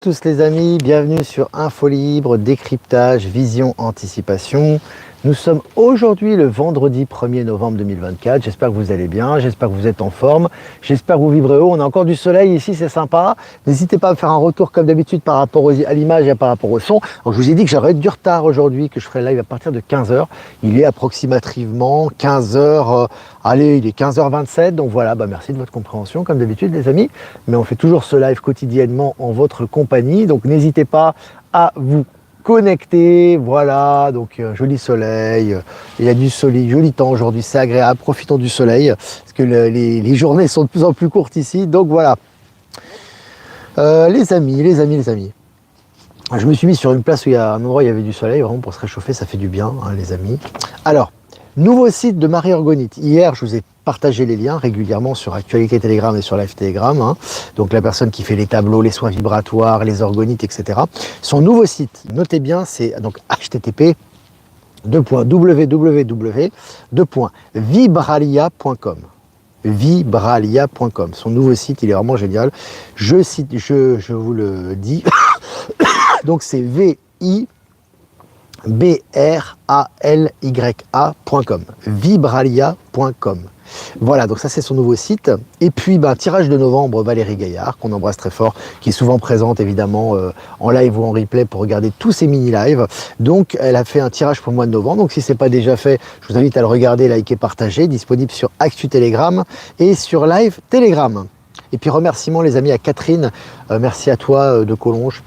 Tous les amis, bienvenue sur Info Libre, décryptage, vision, anticipation. Nous sommes aujourd'hui le vendredi 1er novembre 2024. J'espère que vous allez bien, j'espère que vous êtes en forme, j'espère que vous vibrez haut. On a encore du soleil ici, c'est sympa. N'hésitez pas à me faire un retour comme d'habitude par rapport à l'image et par rapport au son. Donc, je vous ai dit que j'aurais du retard aujourd'hui, que je ferai live à partir de 15h. Il est approximativement 15h, allez, il est 15h27. Donc voilà, merci de votre compréhension comme d'habitude les amis. Mais on fait toujours ce live quotidiennement en votre compagnie. Donc n'hésitez pas à vous connecté, voilà, donc joli soleil, il y a du soleil, joli temps aujourd'hui, c'est agréable, profitons du soleil, parce que les journées sont de plus en plus courtes ici, donc voilà. Les amis, je me suis mis sur une place où il y a un endroit où il y avait du soleil, vraiment pour se réchauffer, ça fait du bien, hein, les amis. Alors, nouveau site de Marie Orgonite. Hier, je vous ai partagé les liens régulièrement sur Actualité Telegram et sur Live Telegram. Hein. Donc la personne qui fait les tableaux, les soins vibratoires, les orgonites, etc. Son nouveau site, notez bien, c'est donc http://www.vibralia.com. Vibralia.com. Son nouveau site, il est vraiment génial. Je vous le dis. Donc c'est vibralya.com, vibralia.com. Voilà, donc ça c'est son nouveau site. Et puis, tirage de novembre, Valérie Gaillard, qu'on embrasse très fort, qui est souvent présente évidemment en live ou en replay pour regarder tous ces mini-lives. Donc, elle a fait un tirage pour le mois de novembre. Donc, si ce n'est pas déjà fait, je vous invite à le regarder, liker, partager. Disponible sur Actu Telegram et sur Live Telegram. Et puis, remerciements les amis à Catherine. Merci à toi de Collonges.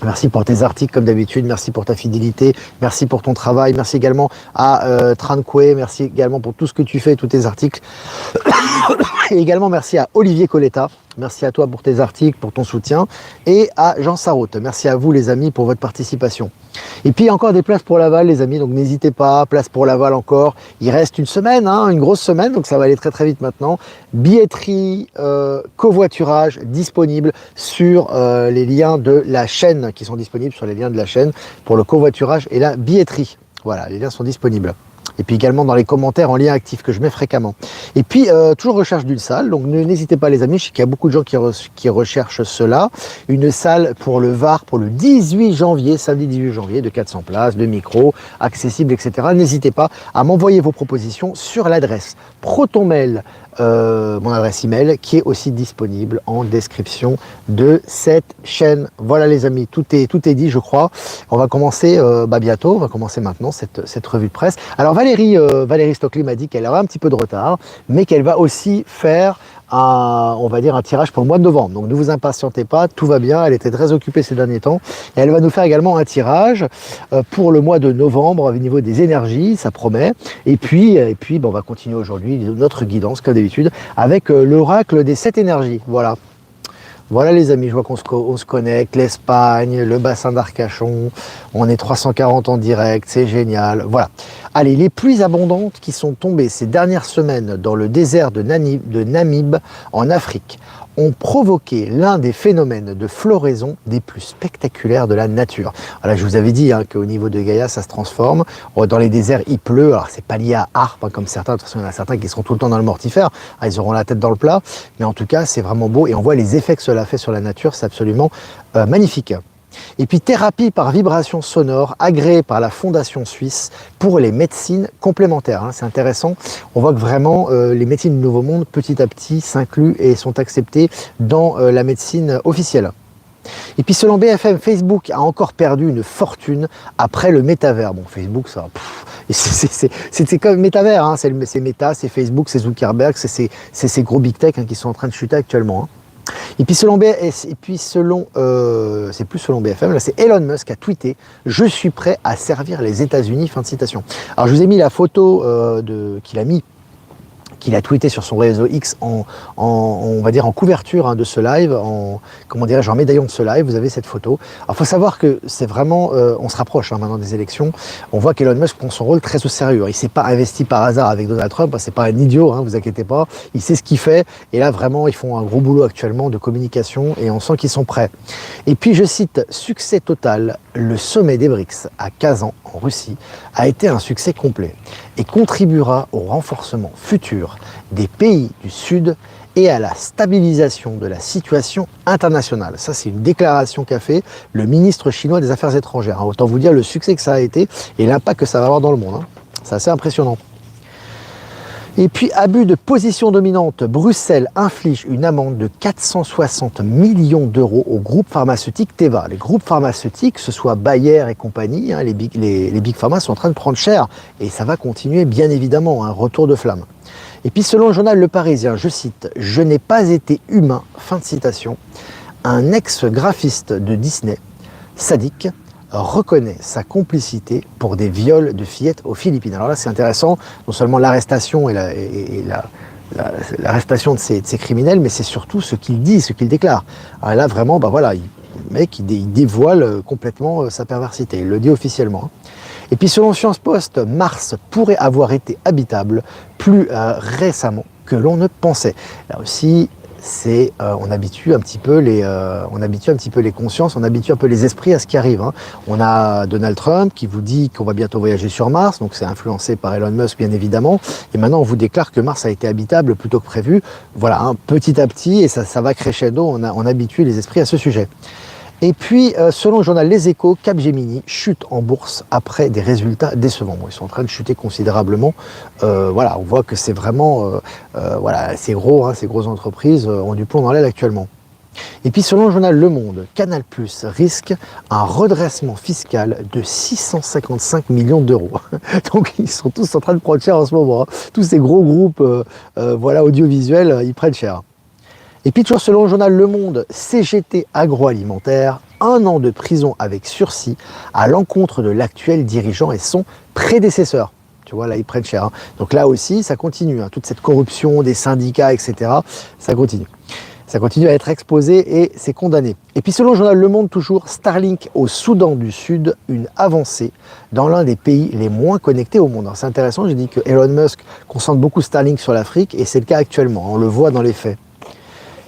Merci pour tes articles comme d'habitude, merci pour ta fidélité, merci pour ton travail, merci également à Tranqué, merci également pour tout ce que tu fais, tous tes articles. Et également merci à Olivier Coletta, merci à toi pour tes articles, pour ton soutien, et à Jean Sarraute. Merci à vous les amis pour votre participation. Et puis encore des places pour Laval les amis, donc n'hésitez pas, place pour Laval encore. Il reste une semaine, hein, une grosse semaine, donc ça va aller très très vite maintenant. Billetterie, covoiturage disponible sur les liens de la chaîne, qui sont disponibles sur les liens de la chaîne pour le covoiturage et la billetterie. Voilà, les liens sont disponibles. Et puis également dans les commentaires en lien actif que je mets fréquemment. Et puis toujours recherche d'une salle, donc n'hésitez pas les amis, je sais qu'il y a beaucoup de gens qui recherchent cela. Une salle pour le Var pour le 18 janvier, samedi 18 janvier, de 400 places, de micros, accessibles, etc. N'hésitez pas à m'envoyer vos propositions sur l'adresse protonmail, mon adresse email, qui est aussi disponible en description de cette chaîne. Voilà les amis, tout est dit je crois. On va commencer bientôt, on va commencer maintenant cette revue de presse. Alors Valérie Stockley m'a dit qu'elle aura un petit peu de retard, mais qu'elle va aussi faire on va dire un tirage pour le mois de novembre. Donc ne vous impatientez pas, tout va bien, elle était très occupée ces derniers temps. Et elle va nous faire également un tirage pour le mois de novembre au niveau des énergies, ça promet. Et puis on va continuer aujourd'hui notre guidance comme d'habitude avec l'oracle des 7 énergies. Voilà. Voilà les amis, je vois qu'on se connecte, l'Espagne, le bassin d'Arcachon, on est 340 en direct, c'est génial, voilà. Allez, les pluies abondantes qui sont tombées ces dernières semaines dans le désert de Namib en Afrique ont provoqué l'un des phénomènes de floraison des plus spectaculaires de la nature. Voilà, je vous avais dit qu'au niveau de Gaïa, ça se transforme. Dans les déserts, il pleut. Alors, c'est pas lié à Arp, comme certains. De toute façon, il y en a certains qui seront tout le temps dans le mortifère. Ils auront la tête dans le plat. Mais en tout cas, c'est vraiment beau. Et on voit les effets que cela fait sur la nature. C'est absolument magnifique. Et puis thérapie par vibration sonore agréée par la Fondation Suisse pour les médecines complémentaires. C'est intéressant, on voit que vraiment les médecines du Nouveau Monde petit à petit s'incluent et sont acceptées dans la médecine officielle. Et puis selon BFM, Facebook a encore perdu une fortune après le métavers. Bon, Facebook, ça, c'est comme métavers, c'est Meta, c'est Facebook, c'est Zuckerberg, c'est ces gros big tech qui sont en train de chuter actuellement. Et puis selon c'est plus selon BFM, là c'est Elon Musk qui a tweeté « Je suis prêt à servir les États-Unis », fin de citation. Alors je vous ai mis la photo qu'il a tweeté sur son réseau X on va dire en couverture de ce live, en médaillon de ce live, vous avez cette photo. Alors il faut savoir que c'est vraiment, on se rapproche maintenant des élections, on voit qu'Elon Musk prend son rôle très au sérieux. Il ne s'est pas investi par hasard avec Donald Trump, c'est pas un idiot, vous inquiétez pas, il sait ce qu'il fait, et là vraiment ils font un gros boulot actuellement de communication, et on sent qu'ils sont prêts. Et puis je cite, succès total, le sommet des BRICS à Kazan, en Russie, a été un succès complet, et contribuera au renforcement futur des pays du Sud et à la stabilisation de la situation internationale. Ça, c'est une déclaration qu'a fait le ministre chinois des Affaires étrangères. Autant vous dire le succès que ça a été et l'impact que ça va avoir dans le monde. C'est assez impressionnant. Et puis, abus de position dominante, Bruxelles inflige une amende de 460 millions d'euros au groupe pharmaceutique Teva. Les groupes pharmaceutiques, que ce soit Bayer et compagnie, les big pharma sont en train de prendre cher. Et ça va continuer, bien évidemment, un retour de flamme. Et puis, selon le journal Le Parisien, je cite, « Je n'ai pas été humain », fin de citation, un ex-graphiste de Disney, sadique, reconnaît sa complicité pour des viols de fillettes aux Philippines. Alors là, c'est intéressant, non seulement l'arrestation et l'arrestation de ces criminels, mais c'est surtout ce qu'il dit, ce qu'il déclare. Alors là, vraiment, le mec, il dévoile complètement sa perversité, il le dit officiellement. Et puis, selon Science Post, Mars pourrait avoir été habitable plus récemment que l'on ne pensait. Là aussi, on habitue un petit peu les consciences, on habitue un peu les esprits à ce qui arrive. On a Donald Trump qui vous dit qu'on va bientôt voyager sur Mars, donc c'est influencé par Elon Musk bien évidemment, et maintenant on vous déclare que Mars a été habitable plutôt que prévu. Voilà, petit à petit, et ça va crescendo, on habitue les esprits à ce sujet. Et puis, selon le journal Les Échos, Capgemini chute en bourse après des résultats décevants. Bon, ils sont en train de chuter considérablement. On voit que c'est vraiment, ces grosses entreprises ont du plomb dans l'aile actuellement. Et puis, selon le journal Le Monde, Canal+ risque un redressement fiscal de 655 millions d'euros. Donc, ils sont tous en train de prendre cher en ce moment. Tous ces gros groupes audiovisuels, ils prennent cher. Et puis toujours selon le journal Le Monde, CGT Agroalimentaire, 1 an de prison avec sursis à l'encontre de l'actuel dirigeant et son prédécesseur. Tu vois, là, ils prennent cher. Donc là aussi, ça continue. Toute cette corruption des syndicats, etc., ça continue. Ça continue à être exposé et c'est condamné. Et puis selon le journal Le Monde toujours, Starlink au Soudan du Sud, une avancée dans l'un des pays les moins connectés au monde. C'est intéressant, j'ai dit que Elon Musk concentre beaucoup Starlink sur l'Afrique et c'est le cas actuellement, on le voit dans les faits.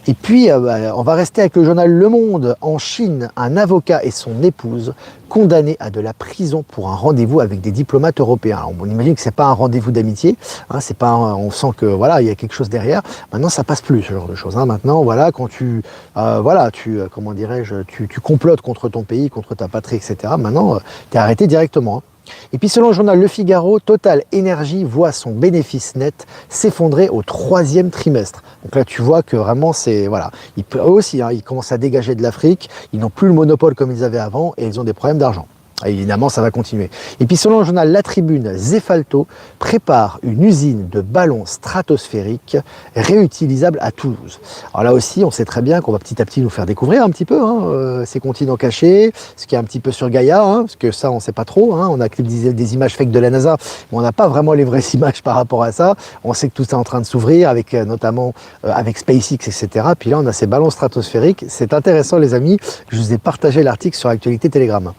Et puis, on va rester avec le journal Le Monde. En Chine, un avocat et son épouse condamnés à de la prison pour un rendez-vous avec des diplomates européens. Alors, on imagine que c'est pas un rendez-vous d'amitié, c'est pas on sent que voilà, il y a quelque chose derrière. Maintenant, ça passe plus ce genre de choses. Maintenant, voilà, quand tu complotes contre ton pays, contre ta patrie, etc. Maintenant, tu es arrêté directement. Et puis selon le journal Le Figaro, Total Énergie voit son bénéfice net s'effondrer au 3e trimestre. Donc là tu vois que vraiment eux aussi, ils commencent à dégager de l'Afrique, ils n'ont plus le monopole comme ils avaient avant et ils ont des problèmes d'argent. Évidemment, ça va continuer. Et puis selon le journal La Tribune, Zefalto prépare une usine de ballons stratosphériques réutilisables à Toulouse. Alors là aussi, on sait très bien qu'on va petit à petit nous faire découvrir un petit peu ces continents cachés, ce qui est un petit peu sur Gaïa, parce que ça, on ne sait pas trop. On a des images fake de la NASA, mais on n'a pas vraiment les vraies images par rapport à ça. On sait que tout ça est en train de s'ouvrir, notamment avec SpaceX, etc. Puis là, on a ces ballons stratosphériques. C'est intéressant, les amis. Je vous ai partagé l'article sur Actualité Telegram.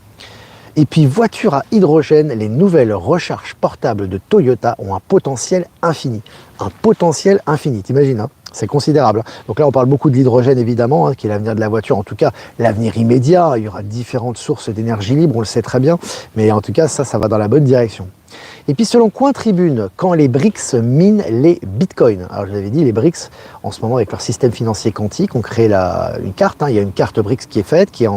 Et puis, voitures à hydrogène, les nouvelles recharges portables de Toyota ont un potentiel infini. Un potentiel infini, t'imagines, c'est considérable. Donc là, on parle beaucoup de l'hydrogène, évidemment, qui est l'avenir de la voiture. En tout cas, l'avenir immédiat. Il y aura différentes sources d'énergie libre, on le sait très bien. Mais en tout cas, ça va dans la bonne direction. Et puis selon Coin Tribune, quand les BRICS minent les bitcoins. Alors je vous avais dit, les BRICS, en ce moment avec leur système financier quantique, ont créé une carte. Il y a une carte BRICS qui est faite, qui a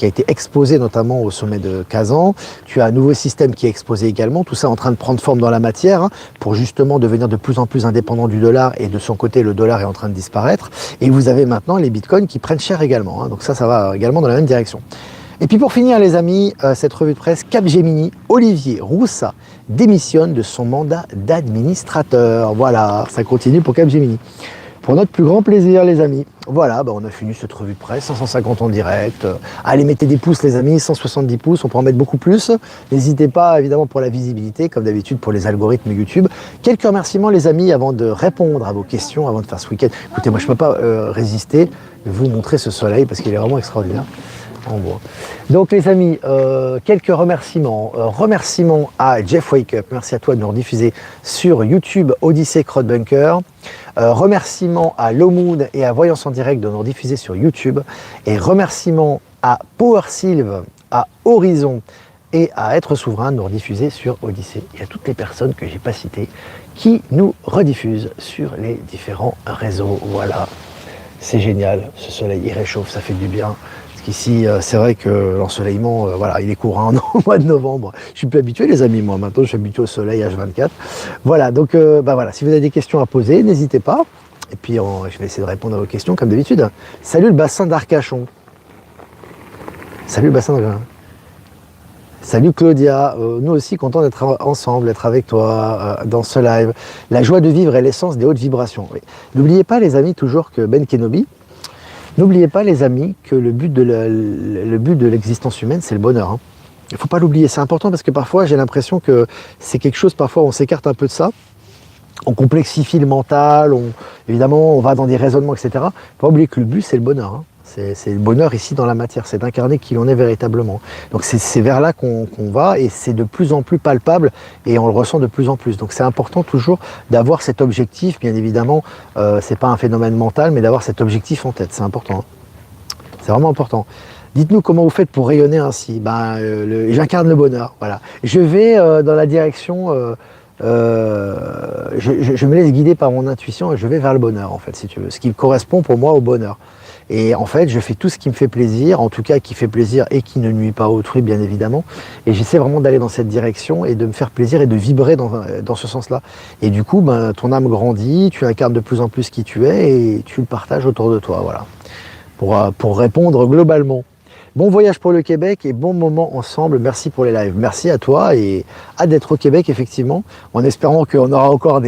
été exposée notamment au sommet de Kazan. Tu as un nouveau système qui est exposé également. Tout ça est en train de prendre forme dans la matière pour justement devenir de plus en plus indépendant du dollar. Et de son côté, le dollar est en train de disparaître. Et vous avez maintenant les bitcoins qui prennent cher également. Donc ça va également dans la même direction. Et puis pour finir les amis, cette revue de presse, Capgemini, Olivier Roussat démissionne de son mandat d'administrateur. Voilà, ça continue pour Capgemini. Pour notre plus grand plaisir les amis. Voilà, on a fini cette revue de presse, 550 en direct. Allez, mettez des pouces les amis, 170 pouces, on peut en mettre beaucoup plus. N'hésitez pas évidemment pour la visibilité, comme d'habitude pour les algorithmes YouTube. Quelques remerciements les amis avant de répondre à vos questions, avant de faire ce week-end. Écoutez, moi je ne peux pas résister de vous montrer ce soleil parce qu'il est vraiment extraordinaire. En bois. Donc les amis, quelques remerciements. Remerciements à Jeff Wake Up, merci à toi de nous rediffuser sur YouTube Odyssey Crowd Bunker. Remerciements à Low Moon et à Voyance en Direct de nous rediffuser sur YouTube. Et remerciements à Power Sylve, à Horizon, et à Être souverain, nous rediffuser sur Odyssée. Il y a toutes les personnes que j'ai pas citées qui nous rediffusent sur les différents réseaux. Voilà, c'est génial, ce soleil il réchauffe, ça fait du bien. Parce qu'ici, c'est vrai que l'ensoleillement, voilà, il est courant au mois de novembre. Je suis plus habitué, les amis, moi. Maintenant, je suis habitué au soleil H24. Voilà, donc, voilà, si vous avez des questions à poser, n'hésitez pas. Et puis, je vais essayer de répondre à vos questions, comme d'habitude. Salut le bassin d'Arcachon. Salut le bassin d'Arcachon. Salut Claudia, nous aussi contents d'être ensemble, d'être avec toi dans ce live. La joie de vivre est l'essence des hautes vibrations. Oui. N'oubliez pas les amis toujours que Ben Kenobi, n'oubliez pas les amis que le but de l'existence humaine c'est le bonheur. Hein. Il ne faut pas l'oublier, c'est important parce que parfois j'ai l'impression que c'est quelque chose, parfois on s'écarte un peu de ça, on complexifie le mental, évidemment on va dans des raisonnements etc. Il ne faut pas oublier que le but c'est le bonheur. Hein. C'est le bonheur ici dans la matière, c'est d'incarner qui l'on est véritablement. Donc c'est vers là qu'on va et c'est de plus en plus palpable et on le ressent de plus en plus. Donc c'est important toujours d'avoir cet objectif, bien évidemment, c'est pas un phénomène mental, mais d'avoir cet objectif en tête, c'est important. Hein. C'est vraiment important. Dites-nous comment vous faites pour rayonner ainsi. J'incarne le bonheur, voilà. Je vais dans la direction, je me laisse guider par mon intuition et je vais vers le bonheur en fait, si tu veux. Ce qui correspond pour moi au bonheur. Et en fait, je fais tout ce qui me fait plaisir, en tout cas qui fait plaisir et qui ne nuit pas à autrui, bien évidemment. Et j'essaie vraiment d'aller dans cette direction et de me faire plaisir et de vibrer dans ce sens-là. Et du coup, ton âme grandit, tu incarnes de plus en plus qui tu es et tu le partages autour de toi. Voilà. Pour répondre globalement. Bon voyage pour le Québec et bon moment ensemble. Merci pour les lives. Merci à toi et hâte d'être au Québec, effectivement, en espérant qu'on aura encore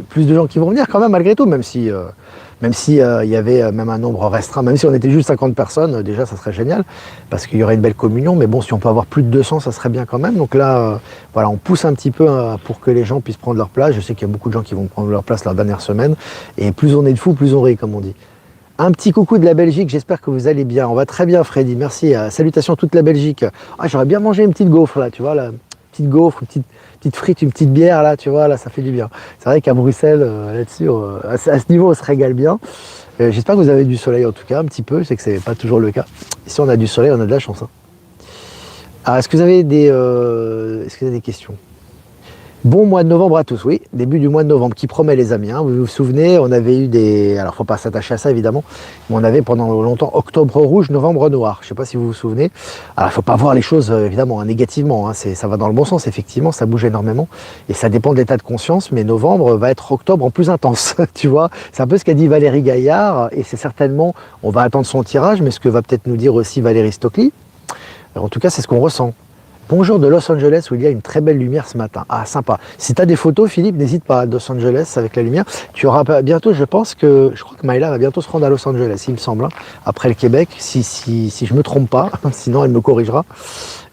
plus de gens qui vont venir quand même, malgré tout, même si il y avait même un nombre restreint, même si on était juste 50 personnes, déjà ça serait génial, parce qu'il y aurait une belle communion, mais bon, si on peut avoir plus de 200, ça serait bien quand même. Donc là, voilà, on pousse un petit peu pour que les gens puissent prendre leur place. Je sais qu'il y a beaucoup de gens qui vont prendre leur place la dernière semaine, et plus on est de fous, plus on rit, comme on dit. Un petit coucou de la Belgique, j'espère que vous allez bien. On va très bien, Freddy, merci. Salutations à toute la Belgique. Ah, j'aurais bien mangé une petite gaufre, là, tu vois, là. Petite gaufre, une petite frite, une petite bière, là, tu vois, là, ça fait du bien. C'est vrai qu'à Bruxelles, là-dessus, à ce niveau, on se régale bien. J'espère que vous avez du soleil, en tout cas, un petit peu. Je sais que c'est pas toujours le cas. Ici, on a du soleil, on a de la chance. Hein. Alors, est-ce que vous avez des questions? Bon mois de novembre à tous, oui, début du mois de novembre, qui promet les amis, hein. Vous vous souvenez, on avait eu alors faut pas s'attacher à ça évidemment, mais on avait pendant longtemps octobre rouge, novembre noir, je sais pas si vous vous souvenez. Alors il faut pas voir les choses évidemment négativement, hein. Ça va dans le bon sens effectivement, ça bouge énormément, et ça dépend de l'état de conscience, mais novembre va être octobre en plus intense, tu vois, c'est un peu ce qu'a dit Valérie Gaillard, et c'est certainement, on va attendre son tirage, mais ce que va peut-être nous dire aussi Valérie Stockley, en tout cas c'est ce qu'on ressent. Bonjour de Los Angeles où il y a une très belle lumière ce matin. Ah, sympa. Si tu as des photos, Philippe, n'hésite pas à Los Angeles avec la lumière. Tu auras bientôt, je crois que Maïla va bientôt se rendre à Los Angeles, il me semble, hein, après le Québec, si je me trompe pas, sinon elle me corrigera.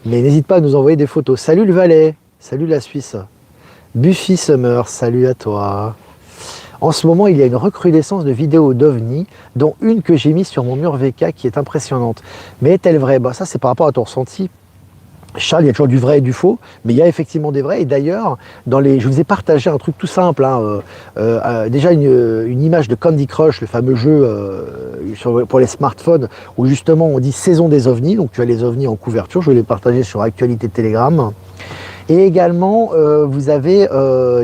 Mais n'hésite pas à nous envoyer des photos. Salut le Valais, salut la Suisse. Buffy Summer, salut à toi. En ce moment, il y a une recrudescence de vidéos d'OVNI, dont une que j'ai mise sur mon mur VK qui est impressionnante. Mais est-elle vraie? Ça, c'est par rapport à ton ressenti. Charles, il y a toujours du vrai et du faux, mais il y a effectivement des vrais. Et d'ailleurs, je vous ai partagé un truc tout simple. Hein, déjà une image de Candy Crush, le fameux jeu pour les smartphones, où justement on dit saison des ovnis. Donc tu as les ovnis en couverture. Je l'ai partagé sur Actualité Telegram. Et également, vous avez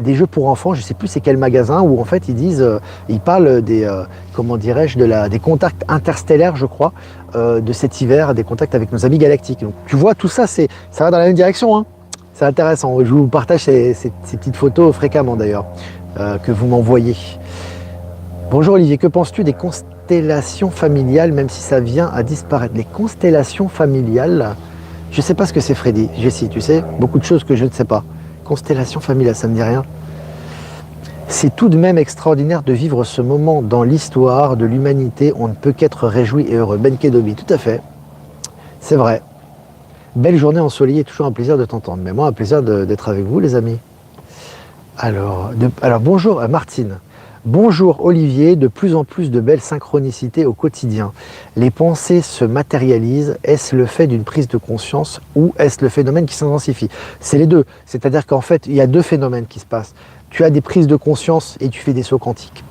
des jeux pour enfants, je ne sais plus c'est quel magasin, où en fait ils parlent des, comment dirais-je, des contacts interstellaires, je crois, de cet hiver, des contacts avec nos amis galactiques. Donc tu vois, tout ça, ça va dans la même direction, hein. C'est intéressant. Je vous partage ces petites photos fréquemment d'ailleurs, que vous m'envoyez. Bonjour Olivier, que penses-tu des constellations familiales, même si ça vient à disparaître? Les constellations familiales, je ne sais pas ce que c'est Freddy, Jessie, tu sais, beaucoup de choses que je ne sais pas. Constellation familiale, ça ne me dit rien. C'est tout de même extraordinaire de vivre ce moment dans l'histoire de l'humanité. On ne peut qu'être réjoui et heureux. Ben Kedobi, tout à fait. C'est vrai. Belle journée ensoleillée, toujours un plaisir de t'entendre. Mais moi, un plaisir d'être avec vous, les amis. Alors bonjour Martine. Bonjour Olivier, de plus en plus de belles synchronicités au quotidien. Les pensées se matérialisent, est-ce le fait d'une prise de conscience ou est-ce le phénomène qui s'intensifie? C'est les deux, c'est-à-dire qu'en fait il y a deux phénomènes qui se passent. Tu as des prises de conscience et tu fais des sauts quantiques.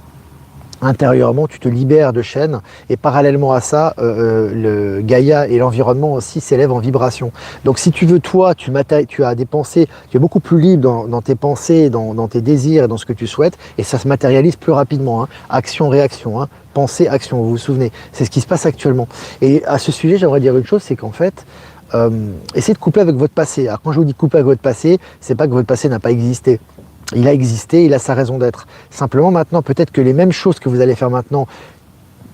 intérieurement, tu te libères de chaînes et parallèlement à ça, le Gaïa et l'environnement aussi s'élèvent en vibration. Donc si tu veux, toi, tu as des pensées, tu es beaucoup plus libre dans tes pensées, dans tes désirs et dans ce que tu souhaites et ça se matérialise plus rapidement. Hein. Action, réaction, hein. Pensée, action, vous vous souvenez, c'est ce qui se passe actuellement. Et à ce sujet, j'aimerais dire une chose, c'est qu'en fait, essayez de couper avec votre passé. Alors quand je vous dis couper avec votre passé, c'est pas que votre passé n'a pas existé. Il a existé, il a sa raison d'être. Simplement maintenant, peut-être que les mêmes choses que vous allez faire maintenant,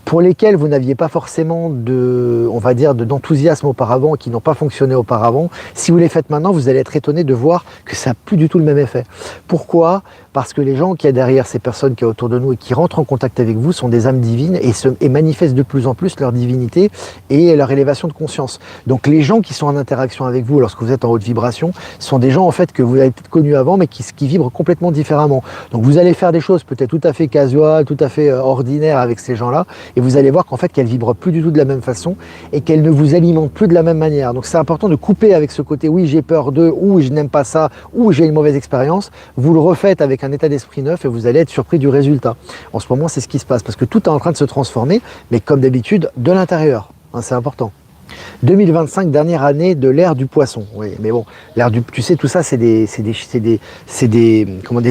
pour lesquelles vous n'aviez pas forcément on va dire, d'enthousiasme auparavant, qui n'ont pas fonctionné auparavant, si vous les faites maintenant, vous allez être étonné de voir que ça n'a plus du tout le même effet. Pourquoi ? Parce que les gens qui y a derrière ces personnes qui sont autour de nous et qui rentrent en contact avec vous sont des âmes divines et manifestent de plus en plus leur divinité et leur élévation de conscience. Donc les gens qui sont en interaction avec vous lorsque vous êtes en haute vibration sont des gens en fait que vous avez peut-être connus avant mais qui vibrent complètement différemment. Donc vous allez faire des choses peut-être tout à fait casuales, tout à fait ordinaires avec ces gens-là et vous allez voir qu'en fait qu'elles vibrent plus du tout de la même façon et qu'elles ne vous alimentent plus de la même manière. Donc c'est important de couper avec ce côté oui j'ai peur d'eux, ou je n'aime pas ça, ou j'ai une mauvaise expérience. Vous le refaites avec un état d'esprit neuf et vous allez être surpris du résultat. En ce moment c'est ce qui se passe parce que tout est en train de se transformer mais comme d'habitude de l'intérieur, hein, c'est important. 2025, dernière année de l'ère du poisson. Oui, mais bon, tu sais, tout ça, c'est des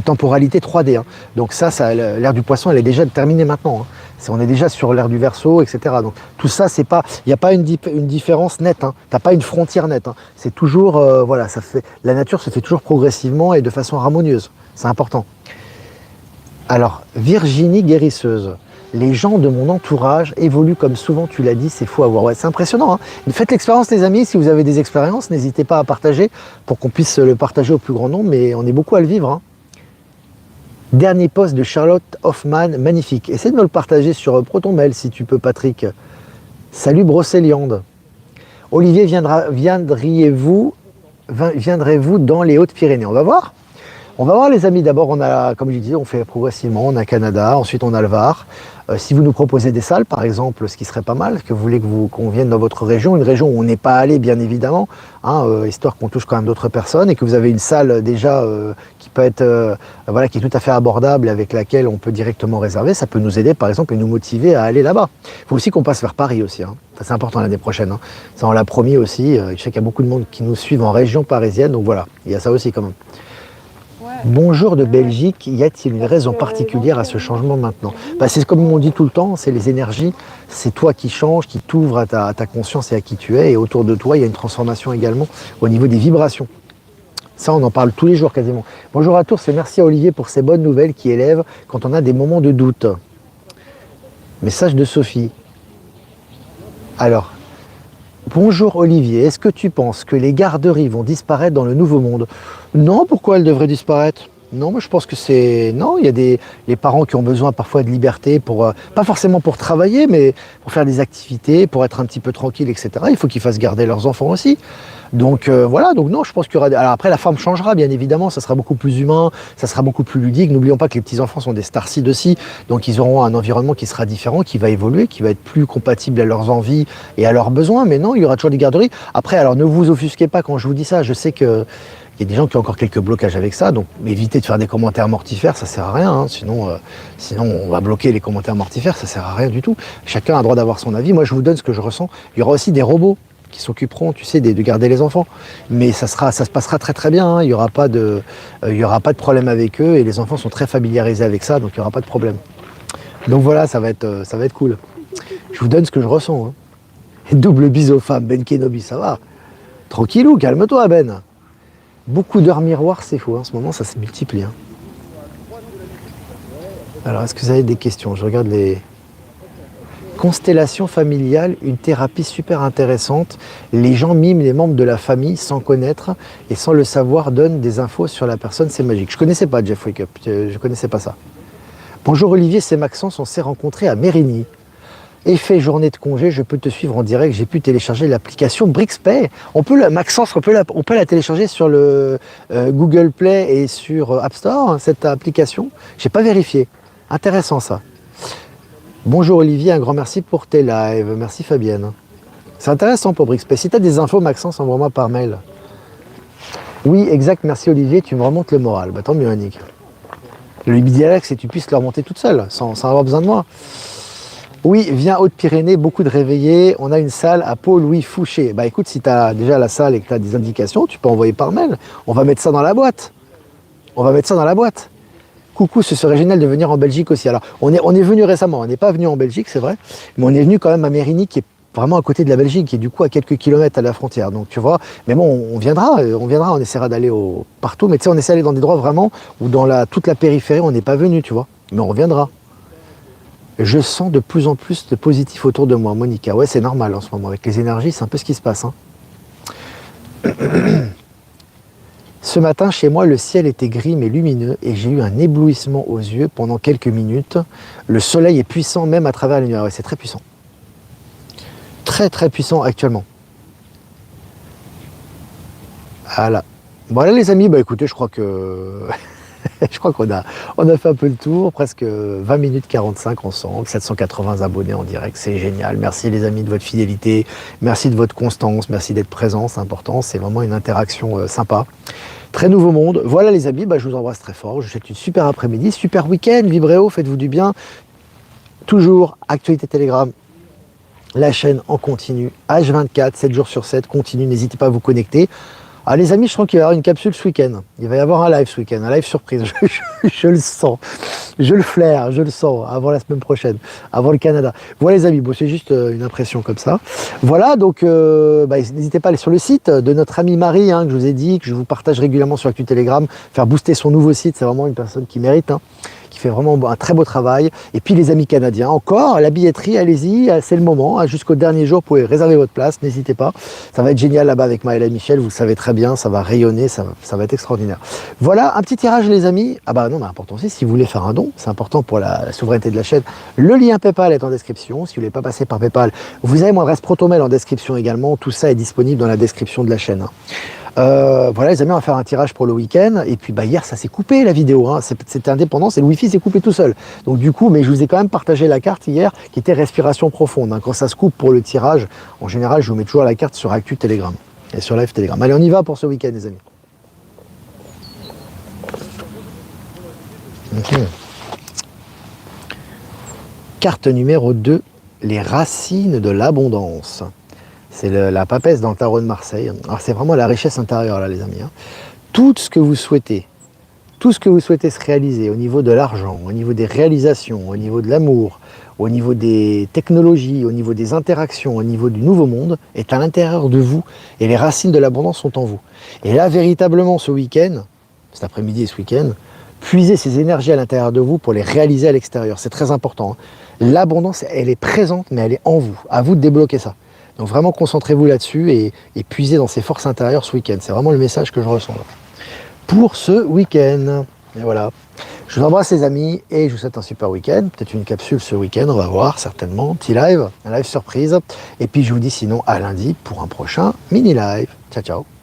temporalités 3D. Hein. Donc l'ère du poisson, elle est déjà terminée maintenant. Hein. On est déjà sur l'ère du Verseau, etc. Donc tout ça, il n'y a pas une différence nette. Hein. T'as pas une frontière nette. Hein. C'est toujours, voilà, la nature se fait toujours progressivement et de façon harmonieuse. C'est important. Alors, Virginie guérisseuse. Les gens de mon entourage évoluent comme souvent tu l'as dit, c'est fou à voir. Ouais, c'est impressionnant. Hein. Faites l'expérience les amis, si vous avez des expériences, n'hésitez pas à partager pour qu'on puisse le partager au plus grand nombre, mais on est beaucoup à le vivre. Hein. Dernier post de Charlotte Hoffman, magnifique. Essaie de me le partager sur ProtonMail si tu peux Patrick. Salut Brocéliande. Olivier, viendrez-vous dans les Hautes-Pyrénées? On va voir. On va voir les amis, d'abord on a, comme je disais, on fait progressivement, on a Canada, ensuite on a le Var. Si vous nous proposez des salles, par exemple, ce qui serait pas mal, que vous voulez qu'on vienne dans votre région, une région où on n'est pas allé bien évidemment, hein, histoire qu'on touche quand même d'autres personnes, et que vous avez une salle déjà qui peut être, voilà, qui est tout à fait abordable, avec laquelle on peut directement réserver, ça peut nous aider par exemple et nous motiver à aller là-bas. Il faut aussi qu'on passe vers Paris aussi, hein. Ça c'est important l'année prochaine, hein. Ça on l'a promis aussi, je sais qu'il y a beaucoup de monde qui nous suivent en région parisienne, donc voilà, il y a ça aussi quand même. Bonjour de Belgique, y a-t-il une raison particulière à ce changement maintenant? C'est comme on dit tout le temps, c'est les énergies, c'est toi qui changes, qui t'ouvre à ta conscience et à qui tu es, et autour de toi il y a une transformation également au niveau des vibrations. Ça on en parle tous les jours quasiment. Bonjour à tous et merci à Olivier pour ces bonnes nouvelles qui élèvent quand on a des moments de doute. Message de Sophie. Alors, bonjour Olivier, est-ce que tu penses que les garderies vont disparaître dans le nouveau monde? Non, pourquoi elles devraient disparaître? Non, moi je pense que c'est... Non, il y a les parents qui ont besoin parfois de liberté, pas forcément pour travailler, mais pour faire des activités, pour être un petit peu tranquille, etc. Il faut qu'ils fassent garder leurs enfants aussi. Donc voilà, donc non, je pense qu'il y aura... Alors après, la forme changera, bien évidemment, ça sera beaucoup plus humain, ça sera beaucoup plus ludique. N'oublions pas que les petits-enfants sont des starseeds aussi, donc ils auront un environnement qui sera différent, qui va évoluer, qui va être plus compatible à leurs envies et à leurs besoins. Mais non, il y aura toujours des garderies. Après, alors ne vous offusquez pas quand je vous dis ça, je sais que il y a des gens qui ont encore quelques blocages avec ça, donc évitez de faire des commentaires mortifères, ça sert à rien, hein. Sinon on va bloquer les commentaires mortifères, ça sert à rien du tout. Chacun a le droit d'avoir son avis, moi je vous donne ce que je ressens. Il y aura aussi des robots qui s'occuperont, tu sais, de garder les enfants, mais ça se passera très très bien, hein. Il n'y aura pas de problème avec eux, et les enfants sont très familiarisés avec ça, donc il n'y aura pas de problème. Donc voilà, ça va être cool. Je vous donne ce que je ressens. Hein. Double bise aux femmes, Ben Kenobi, ça va. Tranquillou, calme-toi Ben. Beaucoup d'heures miroirs, c'est faux. En ce moment, ça se multiplie. Hein. Alors, est-ce que vous avez des questions? Je regarde les constellations familiales, une thérapie super intéressante. Les gens miment les membres de la famille sans connaître et sans le savoir donnent des infos sur la personne. C'est magique. Je ne connaissais pas Jeff Wake Up. Je ne connaissais pas ça. Bonjour Olivier, c'est Maxence. On s'est rencontrés à Mérigny. Effet journée de congé, je peux te suivre en direct. J'ai pu télécharger l'application BrixPay. Maxence, on peut la télécharger sur le Google Play et sur App Store, hein, cette application. J'ai pas vérifié. Intéressant ça. Bonjour Olivier, un grand merci pour tes lives. Merci Fabienne. C'est intéressant pour BrixPay. Si tu as des infos, Maxence, envoie-moi par mail. Oui, exact. Merci Olivier, tu me remontes le moral. Bah, tant mieux, Annick. L'idéal, c'est que tu puisses le remonter toute seule, sans avoir besoin de moi. Oui, viens Haute-Pyrénées, beaucoup de réveillés. On a une salle à Pau-Louis Fouché. Bah écoute, si tu as déjà la salle et que tu as des indications, tu peux envoyer par mail. On va mettre ça dans la boîte. On va mettre ça dans la boîte. Coucou, ce serait génial de venir en Belgique aussi. Alors, on est venu récemment. On n'est pas venu en Belgique, c'est vrai. Mais on est venu quand même à Mérigny, qui est vraiment à côté de la Belgique, qui est du coup à quelques kilomètres à la frontière. Donc tu vois, mais bon, on viendra, on essaiera d'aller partout. Mais tu sais, on essaie d'aller dans des endroits vraiment où dans toute la périphérie, on n'est pas venu, tu vois. Mais on reviendra. Je sens de plus en plus de positif autour de moi, Monica. Ouais, c'est normal en ce moment. Avec les énergies, c'est un peu ce qui se passe. Hein. Ce matin, chez moi, le ciel était gris mais lumineux et j'ai eu un éblouissement aux yeux pendant quelques minutes. Le soleil est puissant même à travers les nuages. Ouais, c'est très puissant. Très très puissant actuellement. Voilà. Voilà les amis, bah écoutez, je crois que... Je crois qu'on a fait un peu le tour, presque 20 minutes 45 ensemble, 780 abonnés en direct, c'est génial. Merci les amis de votre fidélité, merci de votre constance, merci d'être présent, c'est important, c'est vraiment une interaction sympa. Très nouveau monde. Voilà les amis, bah, je vous embrasse très fort, je vous souhaite une super après-midi, super week-end, vibrez haut, faites-vous du bien. Toujours, actualité Telegram, la chaîne en continu, H24, 7 jours sur 7, continue, n'hésitez pas à vous connecter. Ah les amis, je crois qu'il va y avoir une capsule ce week-end. Il va y avoir un live ce week-end, un live surprise. Je le sens, je le flaire, je le sens, avant la semaine prochaine, avant le Canada. Voilà les amis, bon, c'est juste une impression comme ça. Voilà, donc n'hésitez pas à aller sur le site de notre amie Marie, hein, que je vous ai dit, que je vous partage régulièrement sur Actu Telegram, faire booster son nouveau site, c'est vraiment une personne qui mérite. Hein, qui fait vraiment un très beau travail. Et puis les amis canadiens, encore, la billetterie, allez-y, c'est le moment. Jusqu'au dernier jour, vous pouvez réserver votre place, n'hésitez pas. Ça va être génial là-bas avec Maëla et Michel, vous le savez très bien, ça va rayonner, ça va être extraordinaire. Voilà, un petit tirage les amis. Ah bah non, mais important aussi, si vous voulez faire un don, c'est important pour la souveraineté de la chaîne. Le lien PayPal est en description. Si vous ne voulez pas passer par PayPal, vous avez mon adresse Protomail en description également. Tout ça est disponible dans la description de la chaîne. Voilà les amis, on va faire un tirage pour le week-end. Et puis hier ça s'est coupé la vidéo, hein. C'était indépendant, c'est le wifi s'est coupé tout seul. Donc du coup, mais je vous ai quand même partagé la carte hier qui était respiration profonde. Hein. Quand ça se coupe pour le tirage, en général je vous mets toujours la carte sur Actu Telegram et sur Live Telegram. Allez, on y va pour ce week-end les amis. Carte numéro 2, les racines de l'abondance. C'est la papesse dans le tarot de Marseille. Alors c'est vraiment la richesse intérieure là les amis. Hein. Tout ce que vous souhaitez se réaliser au niveau de l'argent, au niveau des réalisations, au niveau de l'amour, au niveau des technologies, au niveau des interactions, au niveau du nouveau monde, est à l'intérieur de vous et les racines de l'abondance sont en vous. Et là véritablement ce week-end, cet après-midi et ce week-end, puisez ces énergies à l'intérieur de vous pour les réaliser à l'extérieur. C'est très important. Hein. L'abondance, elle est présente mais elle est en vous. À vous de débloquer ça. Donc vraiment concentrez-vous là-dessus et puisez dans ces forces intérieures ce week-end. C'est vraiment le message que je ressens là. Pour ce week-end. Et voilà. Je vous embrasse les amis et je vous souhaite un super week-end. Peut-être une capsule ce week-end, on va voir certainement. Petit live, un live surprise. Et puis je vous dis sinon à lundi pour un prochain mini live. Ciao ciao.